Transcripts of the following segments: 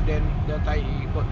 Then doon tayo iikot.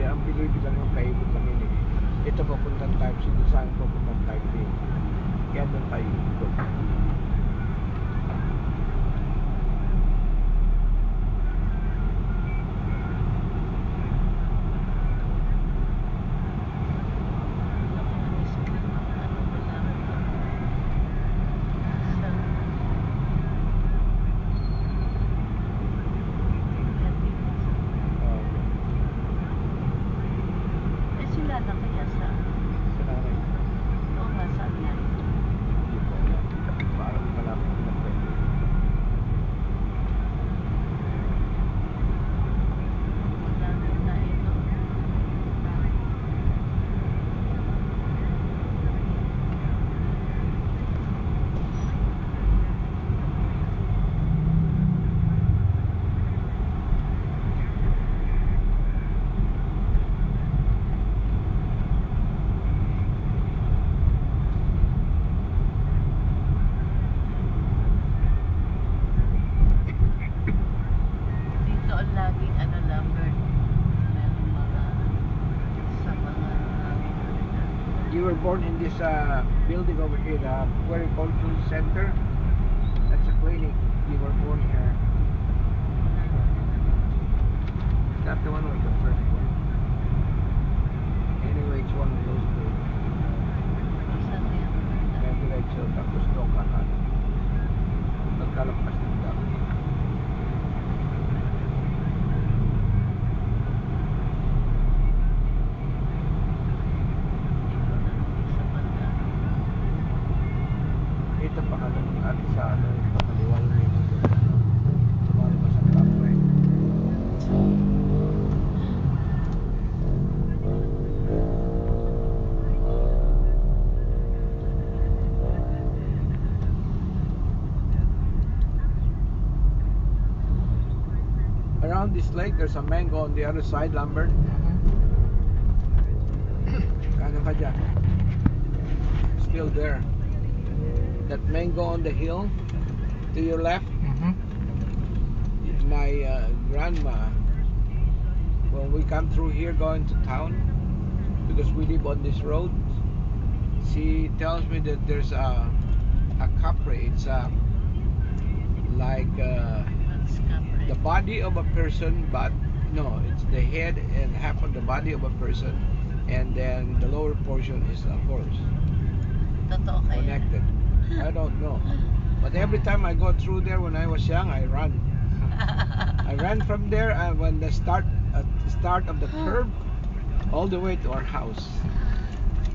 Ang bilibid lang yung kaibot kami ni ito papuntang type C, saan papuntang type D, kaya doon tayo ikot. You were born in this building over here, the Puericultural Center. That's a clinic. You were born here. Is that the one with the first one? Anyway, it's one of those two. May diretso, tapos doon kanan. Pagkalagpas ng dami. Ito pa kanan at sa ano, kaliwa lang yun. Lumalabas ang kapre. Around this lake, there's a mango on the other side, Lambert. Kano ka dyan? Still there. That mango on the hill to your left. My grandma, when we come through here going to town, because we live on this road, she tells me that there's a capre. It's like the body of a person, but no, it's the head and half of the body of a person, and then the lower portion is a horse. Connected. I don't know. But every time I go through there when I was young, I run. I ran from there when the start of the curve all the way to our house.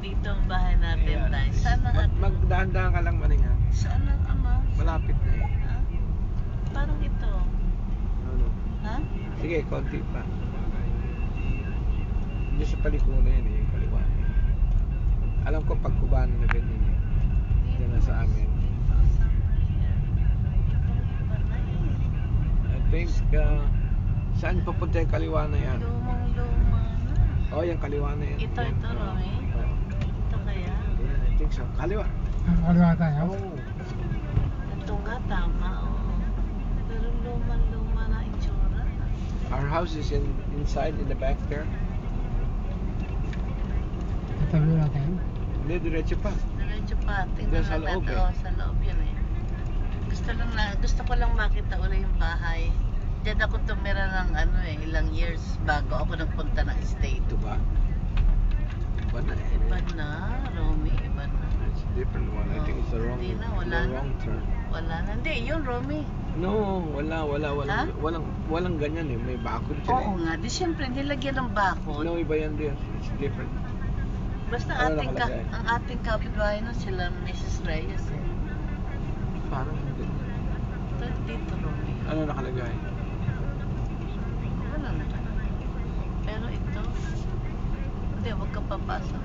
Dito ang bahay natin, tayo. Sana Magdahan-dahan ka lang, Maninga. Saan ang ama? Malapit na eh. Parang ito. Ano? Ha? Sige, konti pa. Hindi sa paliko na yan eh, yung kaliwa. Alam ko pag Cubano na ganyan eh. Diyan na sa amin. I think, saan papunta yung kaliwa na yan? Lumang-luma na. Oh, yung kaliwa na yan. Ito, Romy. Ito kaya? Yeah, I think so. Kaliwa. Kaliwa tayo? Oh. Ito nga, tama. Oh. Pero lumang-luma na itsura. Our house is inside in the back there. Tatabi natin? Hindi, diretso pa. Diretso pa. Tingnan Sa natin. loob eh. Oh, sa loob yun eh. Gusto ko lang makita uli yung bahay. Diyan ako tumira ng ilang years bago ako nagpunta ng state. Ito ba? Iba na eh. Iba na, Romy. Iba na. It's a different one. I think it's the wrong, Hindi na, wala the na. wrong turn. Wala na. Hindi, yun, Romy. No, wala. Ha? Walang ganyan eh. May bakod siya Oo nga. Di syempre, nilagyan ng bakod. No, iba yan din. It's different. Basta Ano ang nakalagay? ating kapitbahay na sila, Mrs. Reyes eh. Parang hindi. Ito, dito, Romy. Ano nakalagay? Wala na. Pero ito, hindi, wag papasok.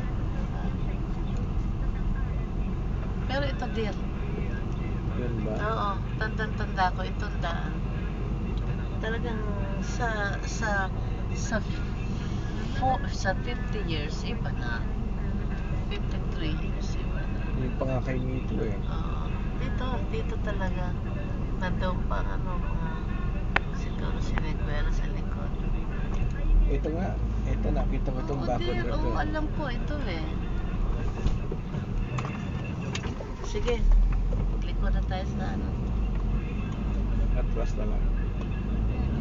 Pero ito dear. Yun ba? Oo, tandang-tanda ko itong daan. Talagang sa 50 years iba na. 53 years iba na. Yung pa nga kay Nito eh. Oo, dito talaga nandoon pa mga siguro sinigwela sa likod. Ito nga. Ito nakita mo itong Oo, bakod dear, na to. alam ko ito eh. Sige, likod na tayo sa ano. Atras na lang.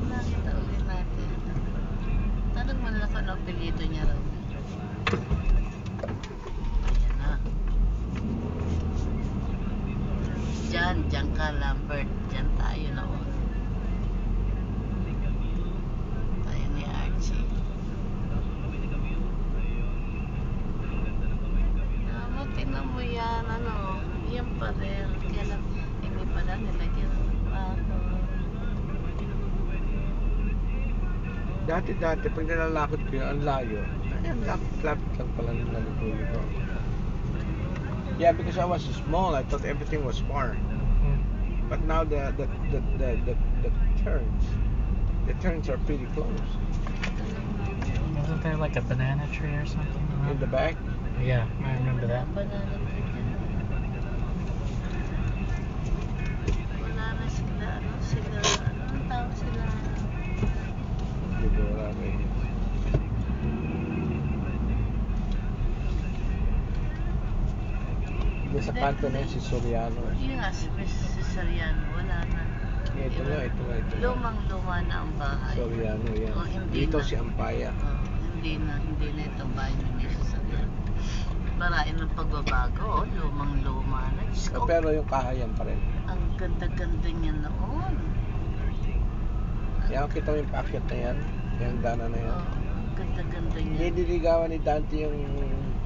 Nakita ulit natin. Tanong mo na lang kung ano apelyido niya raw. Ayan na. Diyan ka Lambert. Diyan tayo noon. Tayo ni Archie. Tingnan mo yan, yan pa rin. Kaya lang, hindi pa na nilagyan ng bago. Dati, pag nilalakad ko yun, ang layo. Ayun, lapit lang pala nung nalituloy ko. Yeah, because I was small, I thought everything was far. But now the turns are pretty close. Wasn't there like a banana tree or something? In the back, Yeah, I remember that. Banana tree dyan. Wala na sila, anong tawag sila? dito wala na eh. Doon sa kanto na yun, si Soriano. Yun nga, si Soriano, wala na. Ito nga. Lumang-luma na ang bahay. Soriano yan. Oh, hindi Dito na. si Ampaya. Oh, hindi na itong bahay ni Mrs. Soriano. Barain ng pagbabago, lumang-luma na. Diyos ko, Pero yung kahayan pa rin. ang ganda-ganda niya noon. Yan, kita mo yung packet na yan. Yung dana na yan. Oh, ang ganda-ganda niya. Nililigawan ni Dante yung...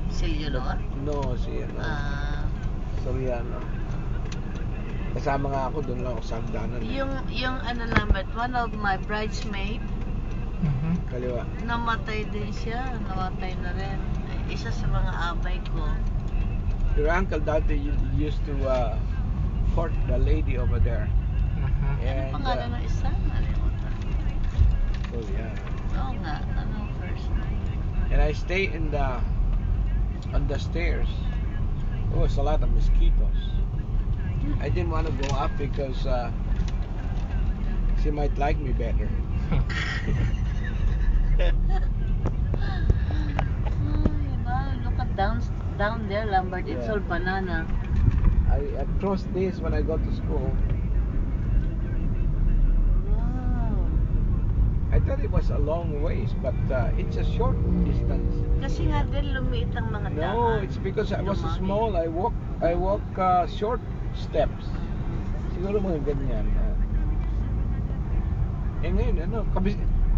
Silionor? No, si Soriano. Kasama nga ako, doon lang ako sa hagdanan. Yung Lambert, one of my bridesmaid, Kaliwa. namatay din siya. Namatay na rin. Isa sa mga abay ko. Your uncle Dante used to court the lady over there. Ano And, pangalan ng isa? Nalimutan. Soriano. Oo nga, first And I stay on the stairs. There was a lot of mosquitoes. I didn't want to go up because she might like me better. Look at down there, Lambert. It's Yeah. all banana. I cross this when I go to school. Wow. I thought it was a long ways, but it's a short distance. Kasi nga din lumiit ang mga daan. No, it's because I was Lumaki. small. I walk short steps. Siguro mga ganyan. Ngayon,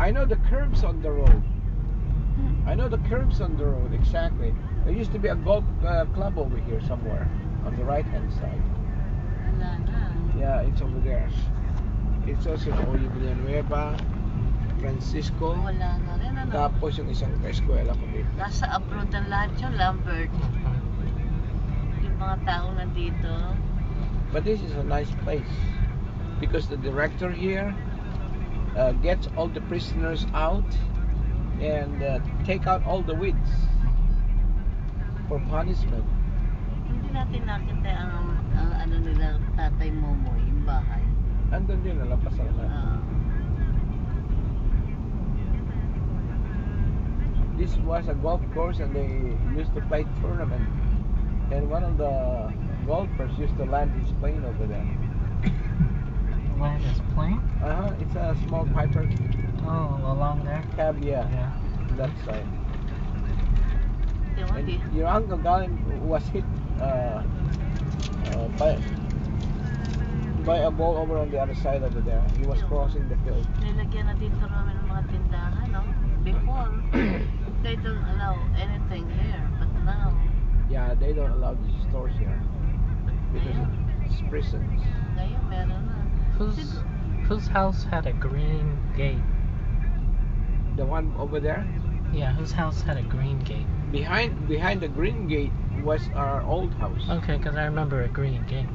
I know the curves on the road. I know the curves on the road, exactly. There used to be a golf club over here somewhere on the right-hand side. Wala na. Yeah, it's over there. It's also in Oye Villanueva, Francisco. Wala na rin, Tapos yung isang eskwela ko dito. Nasa abroad ang lahat yung Lambert. Yung mga tao nandito. But this is a nice place because the director here gets all the prisoners out and take out all the weeds for punishment. Hindi natin nakita ang ano nila, Tatay Momoy, yung bahay. Andun din, nalampasan na. This was a golf course and they used to play tournament. And one of the golfers used to land his plane over there. Land his plane? It's a small Piper Oh, along there? cab, yeah, Yeah. that side. Yung And hindi. your uncle Galim was hit by a ball over on the other side over there. He was crossing the field. Nilagyan na dito namin ng mga tindahan, no? Before, they don't allow anything here. But now, Yeah, they don't allow the stores here because ngayon, it's prisons. ngayon meron na. Whose house had a green gate? The one over there, Yeah, whose house had a green gate? behind the green gate was our old house. Okay, because I remember a green gate.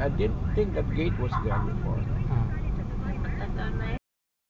I didn't think that gate was there before. Hmm. Matagal na